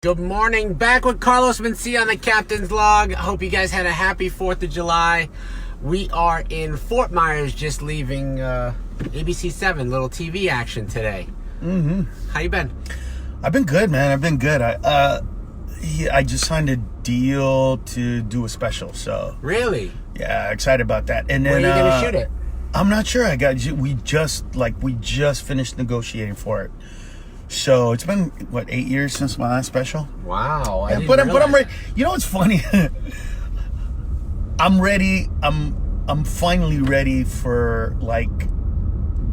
Good morning, back with Carlos Mencia on the Captain's Log. I hope you guys had a happy 4th of July. We are in Fort Myers, just leaving ABC 7, little TV action today. How you been? I've been good, man. I've been good. I just signed a deal to do a special, so Really? yeah, excited about that. And then Where are you gonna shoot it? I'm not sure. We just finished negotiating for it. So it's been 8 years since my last special. Wow. Yeah, but I'm ready. You know what's funny? I'm ready. I'm finally ready for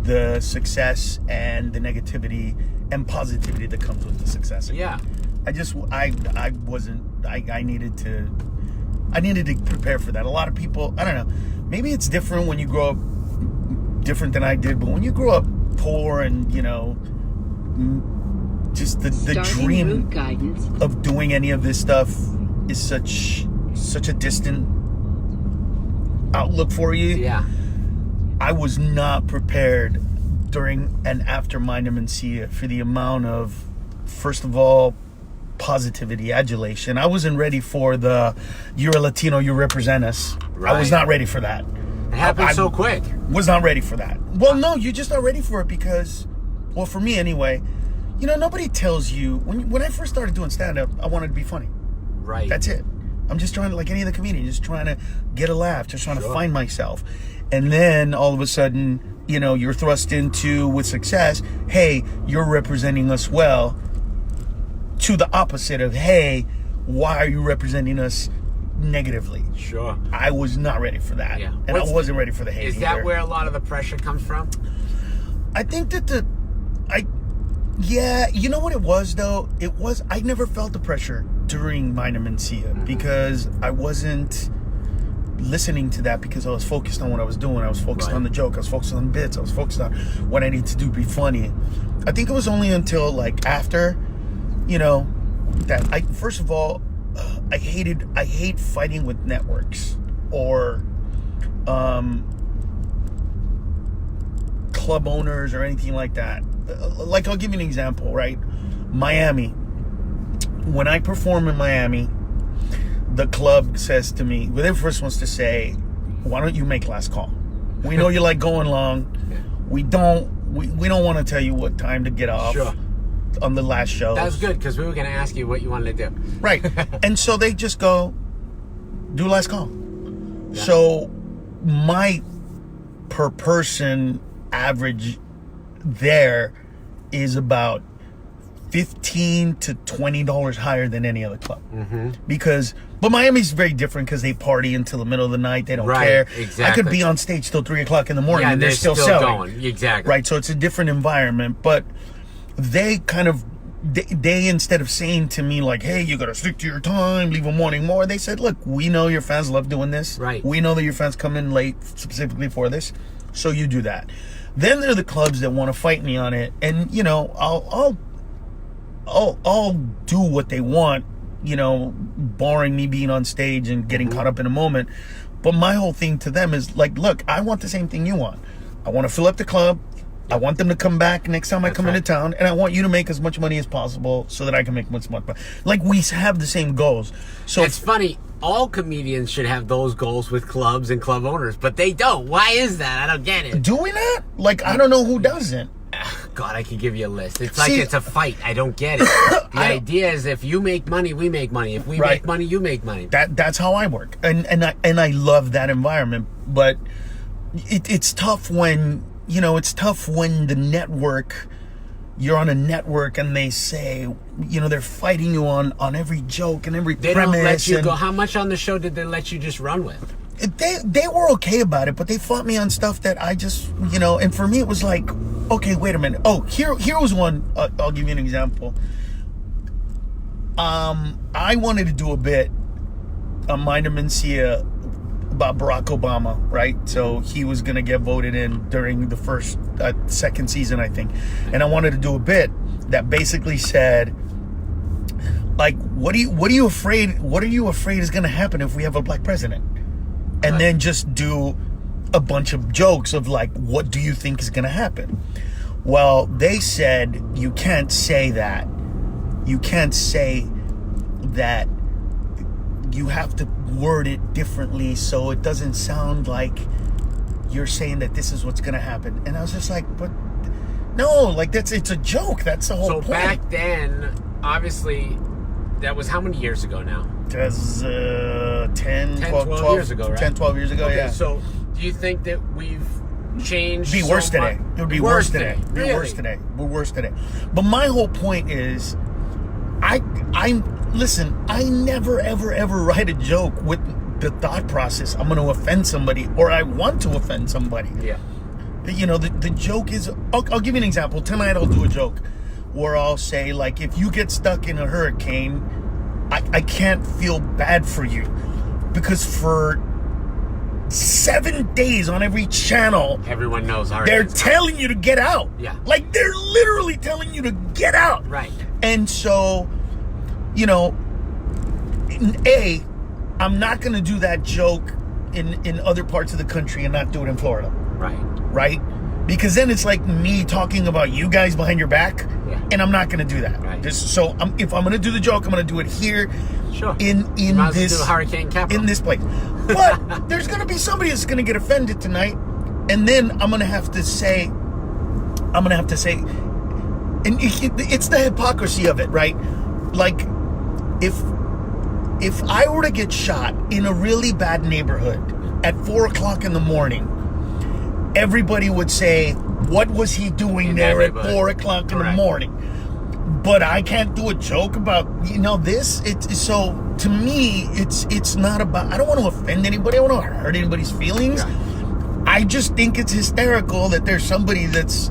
the success and the negativity and positivity that comes with the success. Yeah. I needed to prepare for that. A lot of people, I don't know, maybe it's different when you grow up different than I did, but when you grow up poor and, just the dream of doing any of this stuff is such a distant outlook for you. Yeah. I was not prepared during and after Mind Mencia for the amount of, first of all, positivity, adulation. I wasn't ready for the "you're a Latino, you represent us." Right. I was not ready for that. It happened so quick. Was not ready for that. Well, no, you're just not ready for it because, well, for me anyway, nobody tells you when I first started doing stand-up, I wanted to be funny. Right. That's it. I'm just trying to, like any other comedian, just trying to get a laugh, just trying to find myself. And then all of a sudden, you're thrust into with success. Hey, you're representing us well. To the opposite of, hey, why are you representing us negatively? Sure. I was not ready for that. Yeah. And I wasn't ready for the hate Is that either. where a lot of the pressure comes from? I think that yeah, you know what it was though? I never felt the pressure during Mind Mencia because I wasn't listening to that because I was focused on what I was doing. I was focused on the joke. I was focused on bits. I was focused on what I needed to do to be funny. I think it was only until after, that first of all, I hate fighting with networks or club owners or anything like that. I'll give you an example, right? Miami. When I perform in Miami, the club says to me, they're the first ones to say, why don't you make last call? We know you like going long. We don't want to tell you what time to get off on the last show. That's good because we were going to ask you what you wanted to do. Right. And so they just go, do last call. Yeah. So my per person average there is about $15 to $20 higher than any other club. But Miami's very different because they party until the middle of the night. They don't care. Exactly. I could be on stage till 3 o'clock in the morning and they're still selling. Going. Exactly. Right. So it's a different environment. But they they instead of saying to me hey, you got to stick to your time, leave them wanting more, they said, look, we know your fans love doing this. Right. We know that your fans come in late specifically for this. So you do that. Then there are the clubs that want to fight me on it, and I'll do what they want, barring me being on stage and getting caught up in a moment. But my whole thing to them is look, I want the same thing you want. I want to fill up the club. I want them to come back next time I come into town, and I want you to make as much money as possible so that I can make much money. We have the same goals. So it's funny. All comedians should have those goals with clubs and club owners, but they don't. Why is that? I don't get it. Do we not? I don't know who doesn't. God, I could give you a list. It's it's a fight. I don't get it. The idea is if you make money, we make money. If we make money, you make money. That's how I work, and I love that environment. But it's tough when the network. You're on a network and they say, they're fighting you on every joke and every premise. They don't let you go. How much on the show did they let you just run with? They were okay about it, but they fought me on stuff that I just, and for me it was okay, wait a minute. Oh, here was one. I'll give you an example. I wanted to do a bit on Mind Mencia about Barack Obama, right? So he was going to get voted in during the second season, I think. And I wanted to do a bit that basically said, what are you afraid is going to happen if we have a black president? And then just do a bunch of jokes of what do you think is going to happen? Well, they said, you can't say that. You can't say that you have to word it differently so it doesn't sound like you're saying that this is what's going to happen. And I was just like, but no, like it's a joke. That's the whole point. So back then, obviously, that was how many years ago now? That was 10, 12 years ago, right? 10, 12 years ago, Okay, yeah. so do you think that we've changed? It'd be worse today. It would be worse today. It'd be Really? worse today. We're worse today. But my whole point is, listen, I never, ever, ever write a joke with the thought process I'm going to offend somebody or I want to offend somebody. Yeah. You know, the joke is, I'll give you an example. Tonight I'll do a joke where I'll say, like, if you get stuck in a hurricane, I can't feel bad for you because for 7 days on every channel, everyone knows they're telling you to get out. Yeah. Like, they're literally telling you to get out. Right. And so, you know, I'm not going to do that joke in other parts of the country and not do it in Florida. Right. Right? Because then it's like me talking about you guys behind your back, and I'm not going to do that. Right. So if I'm going to do the joke, I'm going to do it here, sure, in this do hurricane capital. in this place. But there's going to be somebody that's going to get offended tonight, and then I'm going to have to say, and it's the hypocrisy of it, right? Like, if I were to get shot in a really bad neighborhood at 4:00 in the morning, everybody would say, what was he doing there at 4:00 in the morning? But I can't do a joke about, this. So to me, it's not about, I don't want to offend anybody. I don't want to hurt anybody's feelings. Yeah. I just think it's hysterical that there's somebody that's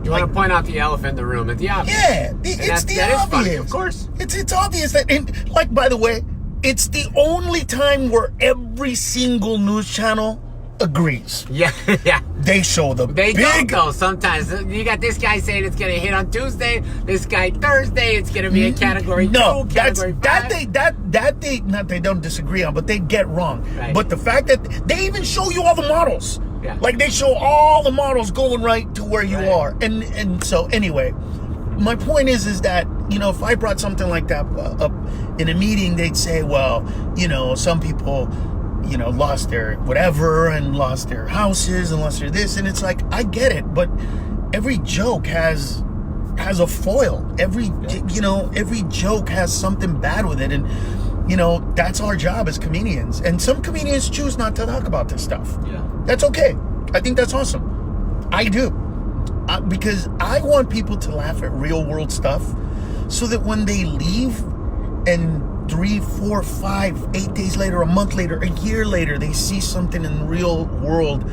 you want to point out the elephant in the room. It's the obvious. Yeah, it's the obvious. Is funny, of course. It's obvious that, and like, by the way, it's the only time where every single news channel agrees. Yeah, yeah. They show the They big... don't, though, sometimes. You got this guy saying it's going to hit on Tuesday, this guy Thursday, it's going to be a category 2, category 5. Not they don't disagree on, but they get wrong. Right. But the fact that they even show you all the models. Yeah. Like, they show all the models going right to where you are. And so, anyway, my point is that, if I brought something like that up in a meeting, they'd say, well, some people... lost their whatever and lost their houses and lost their this, and it's like, I get it, but every joke has a foil. Every joke has something bad with it, and that's our job as comedians. And some comedians choose not to talk about this stuff. Yeah, that's okay. I think that's awesome. I do, because I want people to laugh at real world stuff, so that when they leave and 3, 4, 5, 8 days later, a month later, a year later, they see something in the real world,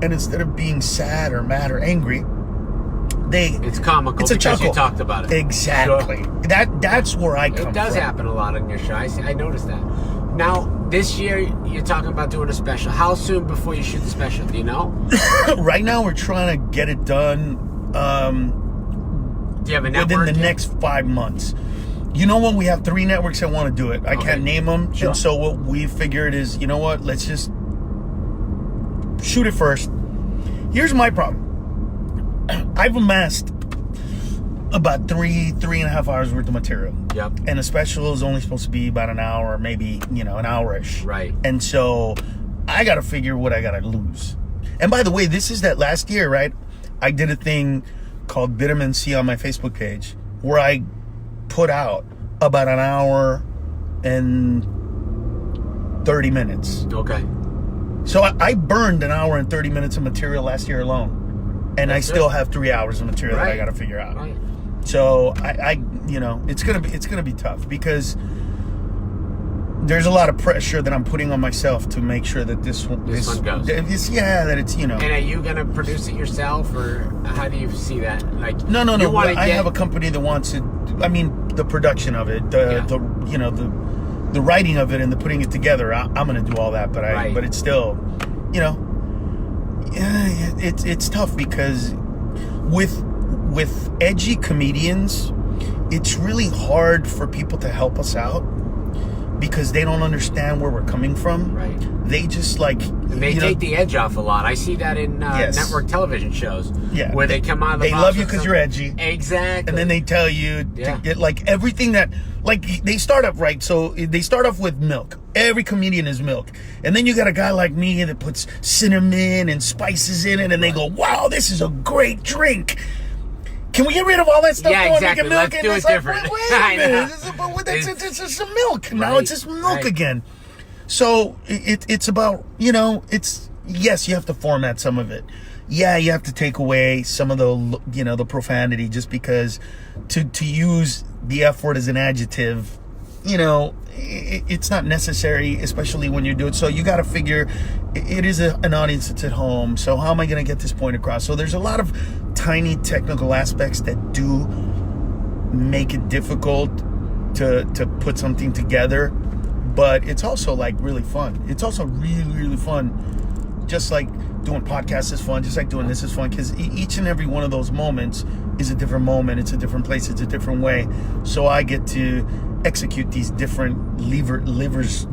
and instead of being sad or mad or angry, it's comical because chuckle. You talked about it. Exactly. Sure. That's where I come from. It does happen a lot on your show. I noticed that. Now, this year, you're talking about doing a special. How soon before you shoot the special? Do you know? Right now, we're trying to get it done do you have a network? within the next 5 months. When we have 3 networks that want to do it. I can't name them. Sure. And so what we figured is, let's just shoot it first. Here's my problem. I've amassed about 3.5 hours worth of material. Yep. And a special is only supposed to be about an hour, maybe, an hour-ish. Right. And so I got to figure what I got to lose. And by the way, this is that last year, right? I did a thing called Comedian Mencia on my Facebook page where I put out about an hour and 30 minutes. Okay. So I burned an hour and 30 minutes of material last year alone, and I still have 3 hours of material that I got to figure out. Right. So it's gonna be tough because there's a lot of pressure that I'm putting on myself to make sure that this one goes. That it's And are you gonna produce it yourself, or how do you see that? Like, no. I have a company that wants to. I mean, the production of it, the writing of it, and the putting it together. I'm gonna do all that, but it's still, it's tough because with edgy comedians, it's really hard for people to help us out because they don't understand where we're coming from. Right. They just like... And they take the edge off a lot. I see that in network television shows. Yeah. Where they come out of the They box love you with because you're edgy. Exactly. And then they tell you to get like everything that... Like they start up, right? So they start off with milk. Every comedian is milk. And then you got a guy like me that puts cinnamon and spices in it. And they go, wow, this is a great drink. Can we get rid of all that stuff? Yeah, exactly. Milk? Let's do it different. Wait a minute. It's just milk. Now it's just milk again. So it's about, it's, yes, you have to format some of it. Yeah, you have to take away some of the, the profanity, just because to use the F word as an adjective, it's not necessary, especially when you do it. So you got to figure it is an audience that's at home. So how am I going to get this point across? So there's a lot of tiny technical aspects that do make it difficult to put something together. But it's also like really fun. It's also really, really fun. Just like doing podcasts is fun. Just like doing this is fun. Because each and every one of those moments is a different moment. It's a different place. It's a different way. So I get to execute these different levers,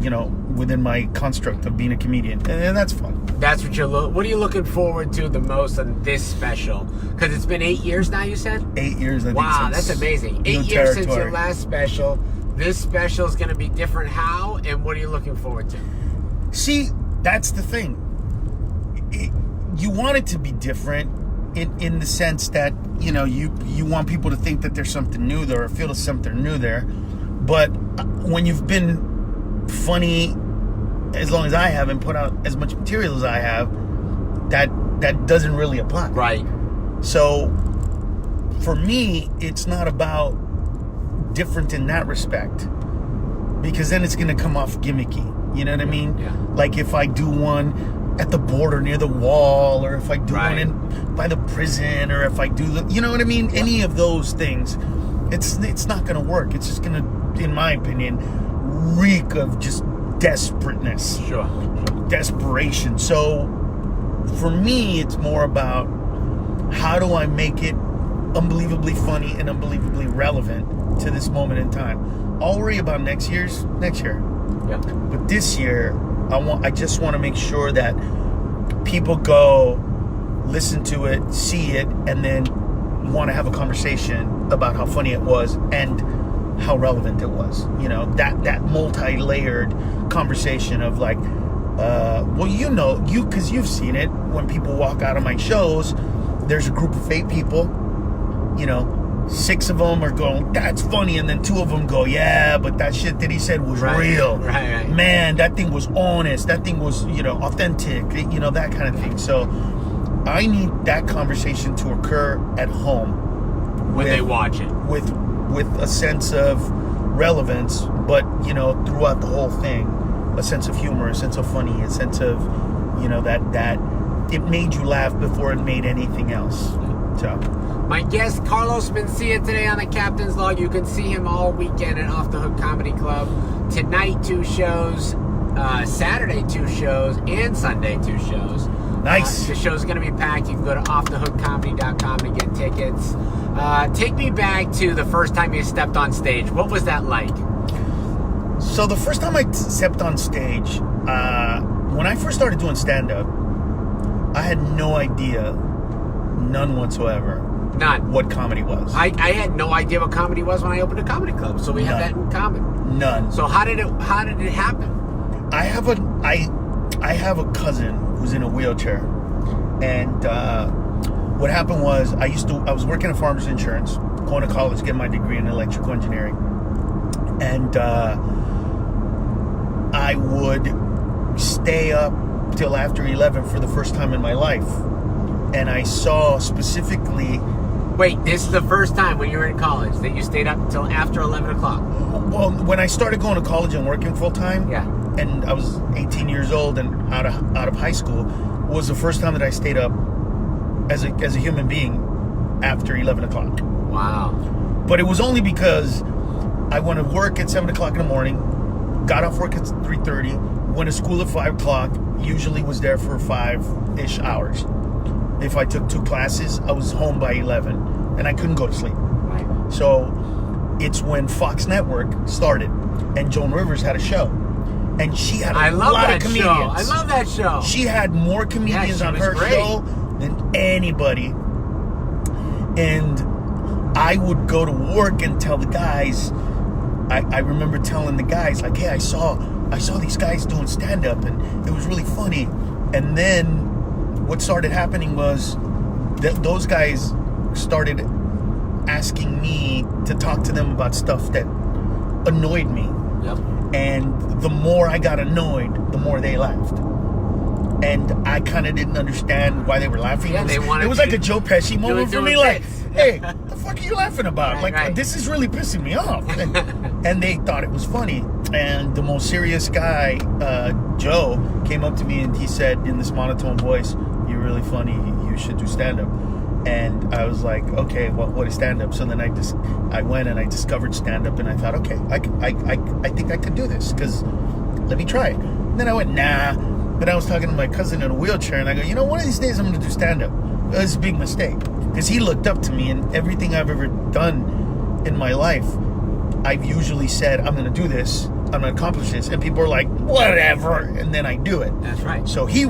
within my construct of being a comedian. And that's fun. That's what are you looking forward to the most on this special? Because it's been 8 years now, you said? 8 years, I think. Wow, that's amazing. 8 years since your last special. This special is going to be different. How? And what are you looking forward to? See, that's the thing. You want it to be different in the sense that, you want people to think that there's something new there or feel there's something new there. But when you've been funny as long as I have and put out as much material as I have, that doesn't really apply. Right. So for me, it's not about different in that respect, because then it's going to come off gimmicky. You know what I mean? Yeah. Like if I do one at the border near the wall, or if I do one by the prison, or if I do you know what I mean? Yeah. Any of those things, it's not going to work. It's just going to, in my opinion, reek of just desperateness. Sure. Desperation. So for me, it's more about how do I make it unbelievably funny and unbelievably relevant to this moment in time. I'll worry about next year. Yeah. But this year, I just want to make sure that people go listen to it, see it, and then want to have a conversation about how funny it was and how relevant it was. That multi-layered conversation of like, because you've seen it when people walk out of my shows. There's a group of 8 people. 6 of them are going, that's funny, and then 2 of them go, yeah, but that shit that he said was real. Right. Man, that thing was honest. That thing was, authentic. That kind of thing. So I need that conversation to occur at home when they watch it with a sense of relevance, but throughout the whole thing, a sense of humor, a sense of funny, a sense of that it made you laugh before it made anything else. So my guest, Carlos Mencia, today on the Captain's Log. You can see him all weekend at Off the Hook Comedy Club. Tonight, 2 shows. Saturday, 2 shows. And Sunday, 2 shows. Nice. The show's going to be packed. You can go to offthehookcomedy.com to get tickets. Take me back to the first time you stepped on stage. What was that like? So the first time I stepped on stage, when I first started doing stand-up, I had no idea, none whatsoever, None. what comedy was. I had no idea what comedy was when I opened a comedy club, so we have that in common. None. So how did it happen? I have a cousin who's in a wheelchair, and what happened was I was working at Farmers Insurance, going to college, getting my degree in electrical engineering, and I would stay up till after 11 for the first time in my life, and I saw specifically. Wait, this is the first time when you were in college that you stayed up until after 11 o'clock? Well, when I started going to college and working full time, yeah, and I was 18 years old and out of high school, was the first time that I stayed up as a human being after 11 o'clock. Wow. But it was only because I went to work at 7 o'clock in the morning, got off work at 3:30, went to school at 5 o'clock, usually was there for 5-ish hours. If I took 2 classes, I was home by 11, and I couldn't go to sleep. Right. So it's when Fox Network started, and Joan Rivers had a show, and she had a lot of comedians. I love that show. She had more comedians on her show than anybody, and I would go to work and tell the guys. I remember telling the guys, like, hey, I saw these guys doing stand-up, and it was really funny. And then what started happening was that those guys started asking me to talk to them about stuff that annoyed me. Yep. And the more I got annoyed, the more they laughed. And I kind of didn't understand why they were laughing. Yeah, it was like a Joe Pesci moment for me. Like, hey, what the fuck are you laughing about? Right. This is really pissing me off. And they thought it was funny. And the most serious guy, Joe, came up to me and he said in this monotone voice, "You're really funny. You should do stand-up." And I was like, okay, well, what is stand-up? So then I went and I discovered stand-up, and I thought, okay, I think I could do this, because let me try it. And then I went, nah. But I was talking to my cousin in a wheelchair, and I go, one of these days I'm going to do stand-up. It was a big mistake, because he looked up to me, and everything I've ever done in my life, I've usually said, I'm going to do this, I'm going to accomplish this, and people are like, whatever, and then I do it. That's right. So he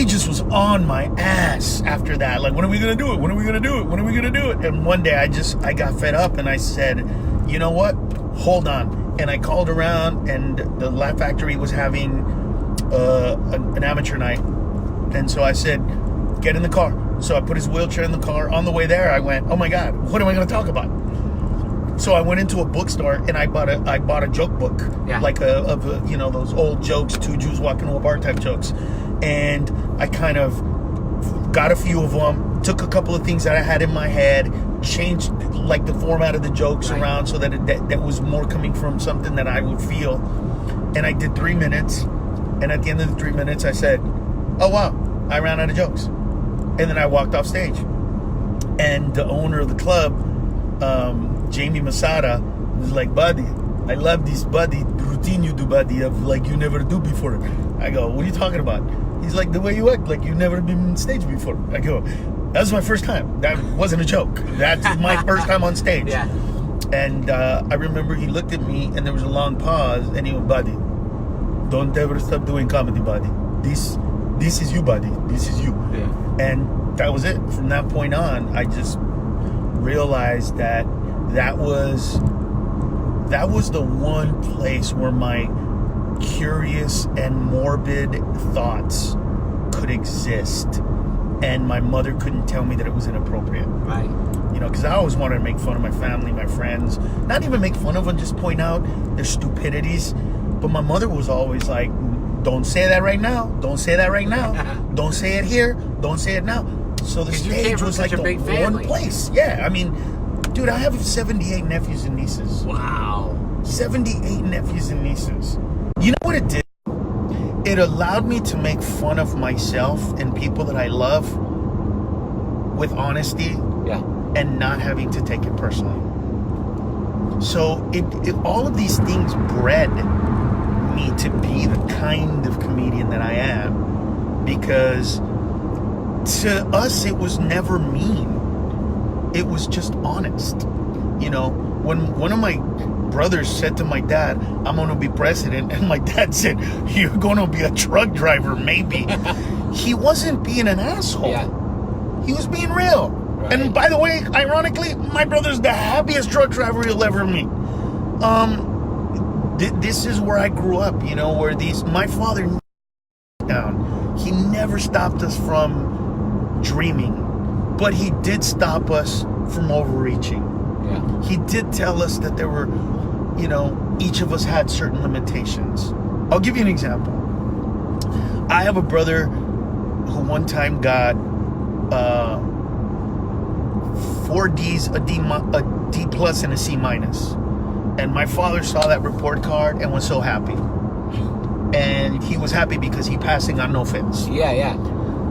just was on my ass after that. Like, when are we going to do it? When are we going to do it? When are we going to do it? And one day I got fed up, and I said, you know what? Hold on. And I called around, and the Laugh Factory was having an amateur night. And so I said, get in the car. So I put his wheelchair in the car. On the way there, I went, oh my God, what am I going to talk about? So I went into a bookstore and I bought a joke book, like those old jokes, two Jews walking to a bar type jokes, and I kind of got a few of them, took a couple of things that I had in my head, changed like the format of the jokes around so that that was more coming from something that I would feel, and I did 3 minutes, and at the end of the 3 minutes I said, oh wow, I ran out of jokes, and then I walked off stage, and the owner of the club, Jamie Masada, was like, buddy, I love this routine you do, buddy, of like you never do before. I go, what are you talking about? He's like, the way you act, like you never been on stage before. I go, that was my first time. That wasn't a joke. That's my first time on stage. Yeah. And I remember he looked at me and there was a long pause, and he went, buddy, don't ever stop doing comedy, buddy. This is you, buddy. This is you. Yeah. And that was it. From that point on, I just realized that was the one place where my curious and morbid thoughts could exist, and my mother couldn't tell me that it was inappropriate. Right. Because I always wanted to make fun of my family, my friends, not even make fun of them, just point out their stupidities. But my mother was always like, don't say that right now, don't say that right now, don't say it here, don't say it now. So the stage was like the one place. Yeah, I mean, dude, I have 78 nephews and nieces. Wow. 78 nephews and nieces. You know what it did? It allowed me to make fun of myself and people that I love with honesty, and not having to take it personally. So it all of these things bred me to be the kind of comedian that I am, because to us it was never mean. It was just honest. When one of my brothers said to my dad, I'm going to be president, and my dad said, you're going to be a truck driver, maybe. He wasn't being an asshole. Yeah. He was being real. Right. And by the way, ironically, my brother's the happiest truck driver you'll ever meet. This is where I grew up, where my father down. He never stopped us from dreaming, but he did stop us from overreaching. Yeah. He did tell us that there were, each of us had certain limitations. I'll give you an example. I have a brother who one time got 4 D's, a D plus, and a C minus. And my father saw that report card and was so happy. And he was happy because he passing on no fails. Yeah, yeah.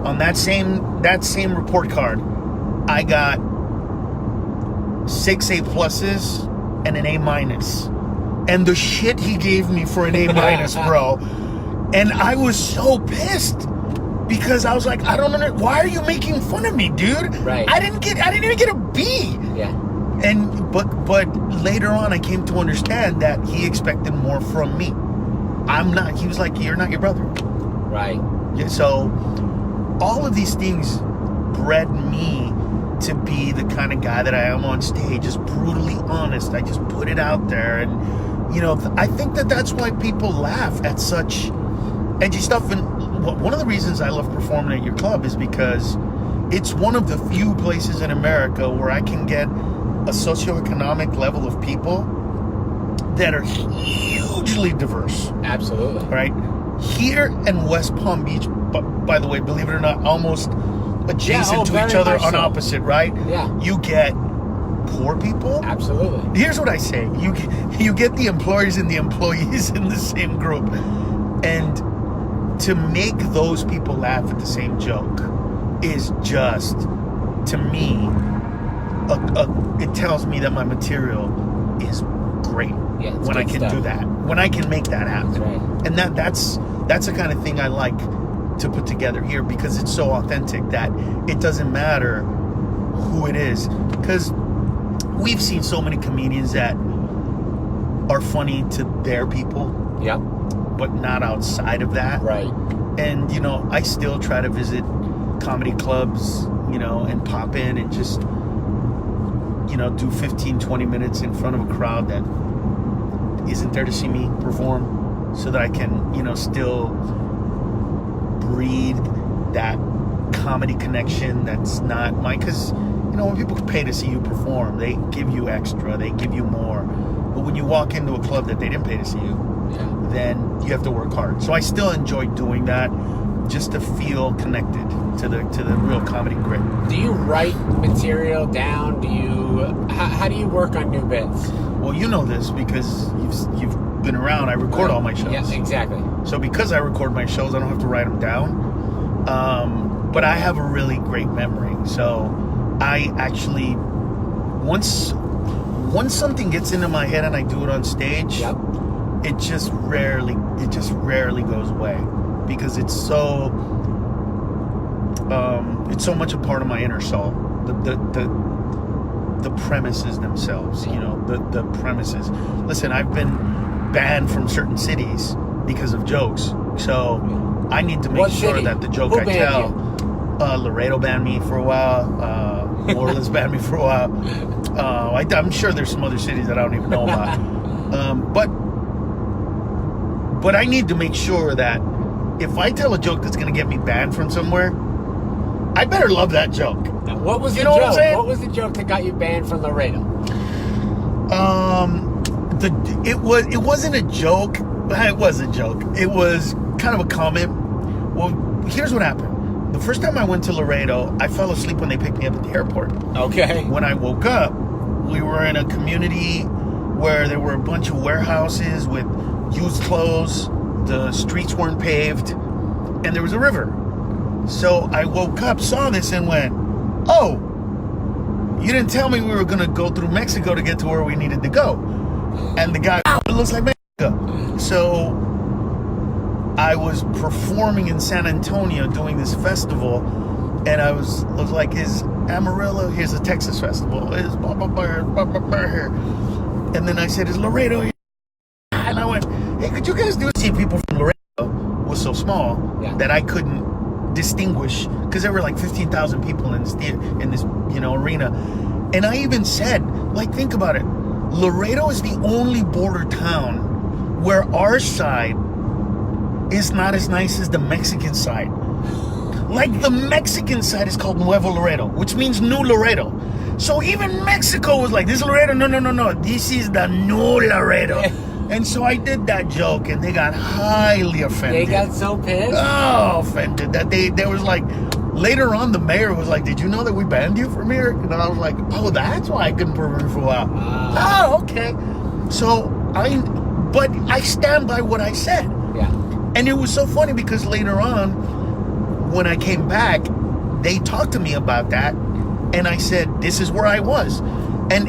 On that same report card, I got 6 A pluses and an A minus. And the shit he gave me for an A minus, bro. And I was so pissed because I was like, I don't know, why are you making fun of me, dude? Right. I didn't even get a B. Yeah. But later on, I came to understand that he expected more from me. I'm not. He was like, "You're not your brother." Right. Yeah, so all of these things bred me to be the kind of guy that I am on stage, just brutally honest. I just put it out there, and I think that's why people laugh at such edgy stuff. And one of the reasons I love performing at your club is because it's one of the few places in America where I can get a socioeconomic level of people that are hugely diverse. Absolutely. Right? Here in West Palm Beach, by the way, believe it or not, almost adjacent to each other on opposite, right? Yeah. You get poor people. Absolutely. Here's what I say. You get the employers and the employees in the same group. And to make those people laugh at the same joke is just, to me, it tells me that my material is great. Yeah, when I can do that, when I can make that happen. That's right. And that's the kind of thing I like to put together here, because it's so authentic that it doesn't matter who it is. Because we've seen so many comedians that are funny to their people, Yep. but not outside of that. Right. And I still try to visit comedy clubs, and pop in and just do 15-20 minutes in front of a crowd that isn't there to see me perform, so that I can still breed that comedy connection that's not mine. Because when people pay to see you perform, they give you extra, they give you more. But when you walk into a club that they didn't pay to see you, then you have to work hard. So I still enjoy doing that, just to feel connected to the real comedy grit. Do you write material down? How do you work on new bits? Well, you know this because you've been around. I record all my shows. Yes, exactly. So because I record my shows, I don't have to write them down. But I have a really great memory. So I actually, once something gets into my head and I do it on stage, Yep. it just rarely goes away, because it's so much a part of my inner soul. The premises themselves, the premises. Listen, I've been banned from certain cities because of jokes, so I need to make sure that the joke I tell. Laredo banned me for a while. New Orleans banned me for a while. I'm sure there's some other cities that I don't even know about. But I need to make sure that if I tell a joke that's going to get me banned from somewhere, I better love that joke. What was the know joke? what I'm saying? What was the joke that got you banned from Laredo? It wasn't a joke. It was a joke. It was kind of a comment. Well, here's what happened. The first time I went to Laredo, I fell asleep when they picked me up at the airport. Okay. When I woke up, we were in a community where there were a bunch of warehouses with used clothes. The streets weren't paved, and there was a river. So I woke up, saw this, and went, "Oh, you didn't tell me we were going to go through Mexico to get to where we needed to go." And the guy, "It looks like Mexico." So I was performing in San Antonio doing this festival, and I was like, "Is Amarillo? Here's a Texas festival. Is blah blah blah blah blah blah here." And then I said, "Is Laredo here?" And I went, "Hey, could you guys do it?" See, people from Laredo was so small that I couldn't distinguish, because there were like 15,000 people in this arena. And I even said, think about it. Laredo is the only border town where our side is not as nice as the Mexican side. The Mexican side is called Nuevo Laredo, which means New Laredo. So even Mexico was like, "This is Laredo? No. This is the New Laredo." And so I did that joke, and they got highly offended. They got so pissed? Oh, offended. That they was like, later on, the mayor was like, "Did you know that we banned you from here?" And I was like, "Oh, that's why I couldn't perform for a while." Oh, okay. So but I stand by what I said. Yeah. And it was so funny because later on, when I came back, they talked to me about that, and I said, "This is where I was." And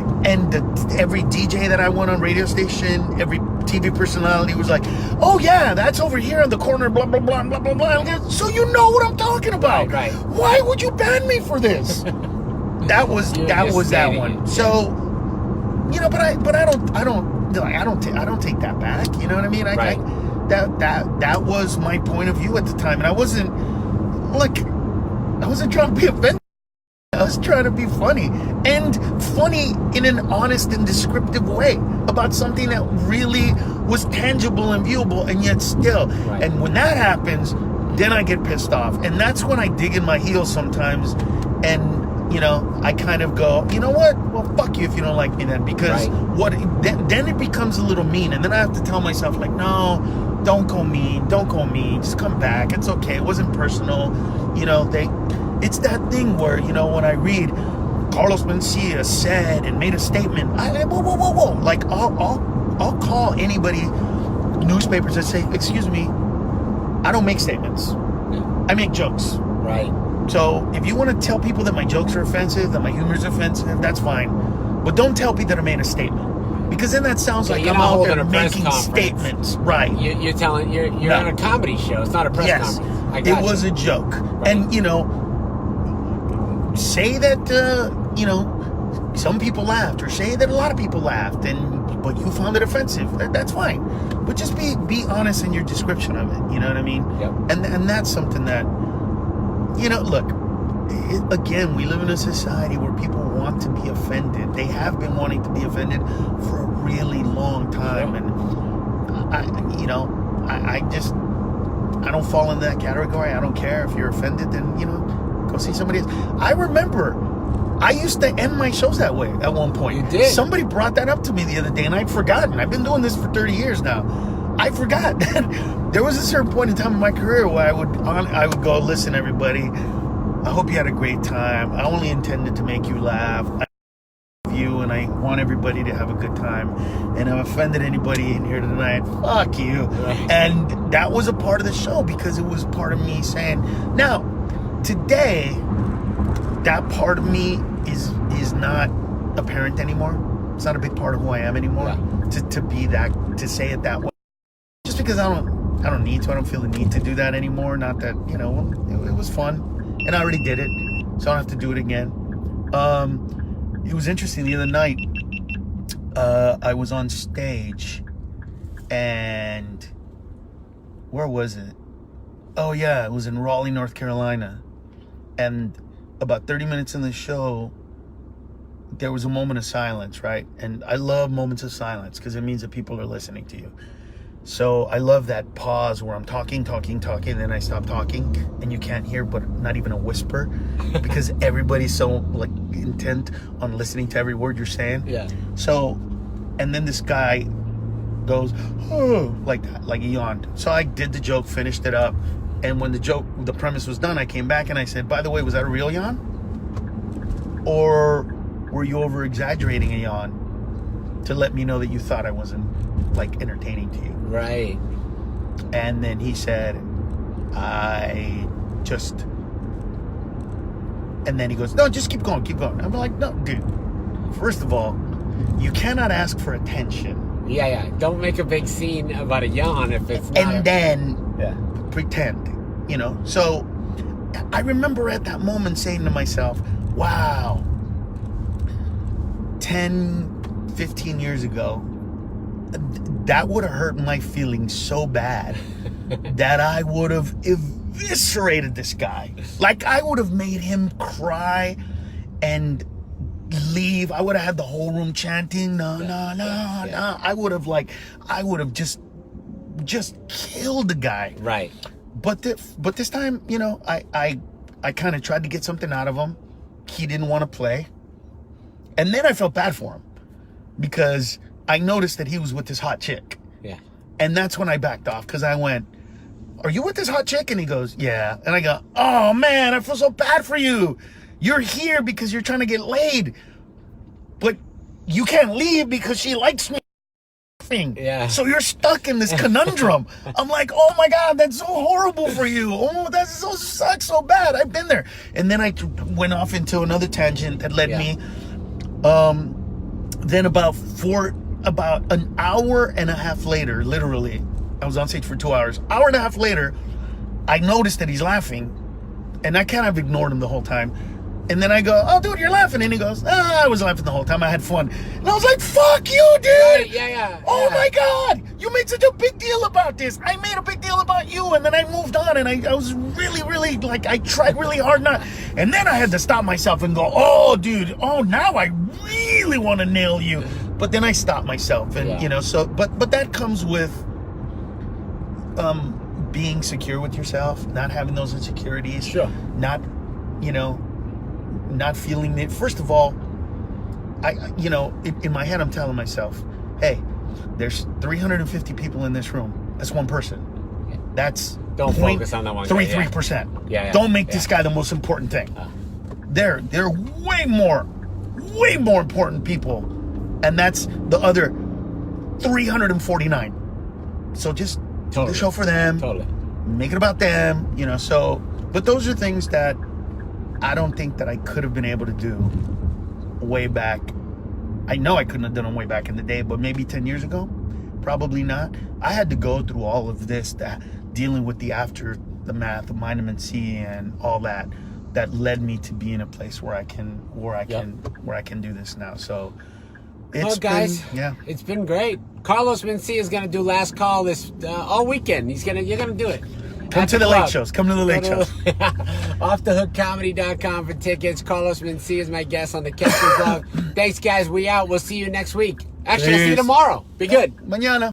every DJ that I went on radio station, every TV personality was like, "Oh yeah, that's over here on the corner, blah blah blah blah blah blah." So you know what I'm talking about. Right. Why would you ban me for this? That was that one. So but I don't take that back. You know what I mean? Right. That was my point of view at the time, and I wasn't trying to be offended. I was trying to be funny in an honest and descriptive way about something that really was tangible and viewable, and yet still. Right. And when that happens, then I get pissed off, and that's when I dig in my heels sometimes, and I kind of go, you know what? Well, fuck you if you don't like me then, because then it becomes a little mean, and then I have to tell myself like, no, don't go mean, just come back. It's okay. It wasn't personal. It's that thing where, when I read Carlos Mencia said and made a statement, whoa. Like, I'll call anybody, newspapers that say, excuse me, I don't make statements. I make jokes. Right. So if you want to tell people that my jokes are offensive, that my humor is offensive, that's fine. But don't tell people that I made a statement. Because then that sounds like I'm out there making statements. Right. You're on a comedy show. It's not a press conference. I got it was a joke. Right. And, say that, some people laughed, or say that a lot of people laughed, but you found it offensive. That's fine. But just be honest in your description of it. You know what I mean? Yep. And that's something that, look, again, we live in a society where people want to be offended. They have been wanting to be offended for a really long time. And I don't fall in that category. I don't care. If you're offended, then, go see somebody else. I remember I used to end my shows that way at one point. You did? Somebody brought that up to me the other day, and I'd forgotten. I've been doing this for 30 years now. I forgot that there was a certain point in time in my career where I would go, listen, everybody, I hope you had a great time. I only intended to make you laugh. I love you, and I want everybody to have a good time. And if I've offended anybody in here tonight, fuck you. Right. And that was a part of the show because it was part of me saying, now, today, that part of me is not apparent anymore. It's not a big part of who I am anymore. Yeah. To say it that way. Just because I don't need to. I don't feel the need to do that anymore. Not that, it was fun. And I already did it. So I don't have to do it again. It was interesting. The other night, I was on stage. And where was it? Oh, yeah. It was in Raleigh, North Carolina. And about 30 minutes in the show, there was a moment of silence, right? And I love moments of silence because it means that people are listening to you. So I love that pause where I'm talking, and then I stop talking, and you can't hear, but not even a whisper, because everybody's so intent on listening to every word you're saying. Yeah. So, and then this guy goes, oh, like that, like he yawned. So I did the joke, finished it up. And when the premise was done, I came back and I said, by the way, was that a real yawn? Or were you over-exaggerating a yawn to let me know that you thought I wasn't, entertaining to you? Right. And then he said, and then he goes, no, just keep going. I'm like, no, dude, first of all, you cannot ask for attention. Yeah. Don't make a big scene about a yawn if it's not. And then pretend. So I remember at that moment saying to myself, wow, 10, 15 years ago, that would have hurt my feelings so bad that I would have eviscerated this guy. I would have made him cry and leave. I would have had the whole room chanting, no. I would have just killed the guy. Right. But this time, I kind of tried to get something out of him. He didn't want to play. And then I felt bad for him because I noticed that he was with this hot chick. Yeah. And that's when I backed off because I went, are you with this hot chick? And he goes, yeah. And I go, oh man, I feel so bad for you. You're here because you're trying to get laid. But you can't leave because she likes me. Yeah. So you're stuck in this conundrum. I'm like, oh my God, that's so horrible for you. Oh, that sucks so bad. I've been there. And then I went off into another tangent that led me. Then about an hour and a half later, literally, I was on stage for 2 hours. Hour and a half later, I noticed that he's laughing, and I kind of ignored him the whole time. And then I go, oh, dude, you're laughing. And he goes, I was laughing the whole time. I had fun. And I was like, fuck you, dude. Right, yeah. Oh, my God. You made such a big deal about this. I made a big deal about you. And then I moved on. And I was really, really, like, I tried really hard not. And then I had to stop myself and go, oh, dude. Oh, now I really want to nail you. But then I stopped myself. And, you know, so, but that comes with being secure with yourself, not having those insecurities. Sure. Not, you know, not feeling it. First of all, you know, in my head, I'm telling myself, hey, there's 350 people in this room. That's one person. That's don't focus on that one. 33%. Yeah. Don't make this guy the most important thing. They're way more important people, and that's the other 349. So just do the show for them. Totally. Make it about them. You know. So, but those are things that I don't think that I could have been able to do way back. I know I couldn't have done them way back in the day, but maybe 10 years ago, probably not. I had to go through all of this, dealing with the aftermath of vitamin C and all that led me to be in a place where I can do this now. So it's guys, it's been great. Carlos Mencia is gonna do last call this all weekend. You're gonna do it. Come to the late shows. Come to the late shows. OffTheHookComedy.com for tickets. Carlos Mencia is my guest on the Captain's Log. Thanks, guys. We out. We'll see you next week. Actually, I'll see you tomorrow. Be good. Mañana.